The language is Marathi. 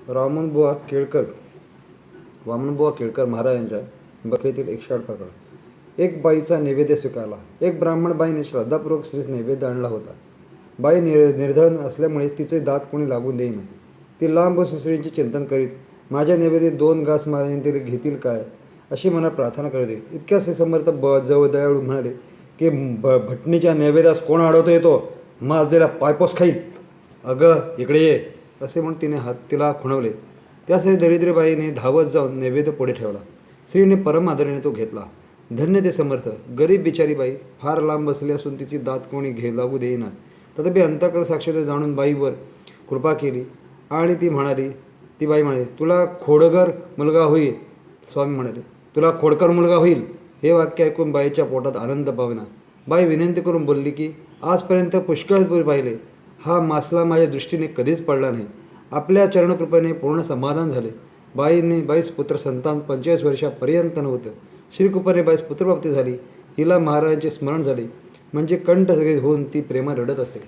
वामनबुवा केळकर महाराजांच्या बकरीतील एक शाळ प्रकार. एक बाईचा नैवेद्य स्वीकारला. एक ब्राह्मण बाईने श्रद्धापूर्वक श्रीस नैवेद्य आणला होता. बाई निर्धन असल्यामुळे तिचे दात कोणी लागून देईना. ती लांब बसून श्रींचे चिंतन करीत माझ्या नैवेद्यात 2 घास मारण्याने तरी घेतील काय अशी मनात प्रार्थना करते. इतक्या श्री समर्थ दयाळू म्हणाले की भटणीच्या नैवेद्यास कोण अडवतो येतो, मारलेला पायपोस खाईल. अगं इकडे ये असे म्हणून तिला खुणवले. त्यासाठी दरिद्रबाईने धावत जाऊन नैवेद्य पुढे ठेवला. स्त्रीने परम आदराने तो घेतला. धन्य ते समर्थ. गरीब बिचारी बाई फार लांब बसली असून तिची दात कोणी लागू देईनात. तथापि अंतःकरण साक्षात जाणून बाईवर कृपा केली आणि ती बाई म्हणाली, तुला खोडकर मुलगा होईल. स्वामी म्हणाले, तुला खोडकर मुलगा होईल. हे वाक्य ऐकून बाईच्या पोटात आनंद पावेना. बाई विनंती करून बोलली की आजपर्यंत पुष्कळपूर पाहिले, हा मासला माझ्या दृष्टीने कधीच पडला नाही. आपल्या चरणकृपेने पूर्ण समाधान झाले. बाईस पुत्र संतान 45 वर्षापर्यंत नव्हतं. श्रीकृपेने बाईस पुत्रप्राप्ती झाली. हिला महाराजांचे स्मरण झाले म्हणजे कंठ सगळे होऊन ती प्रेमात रडत असे.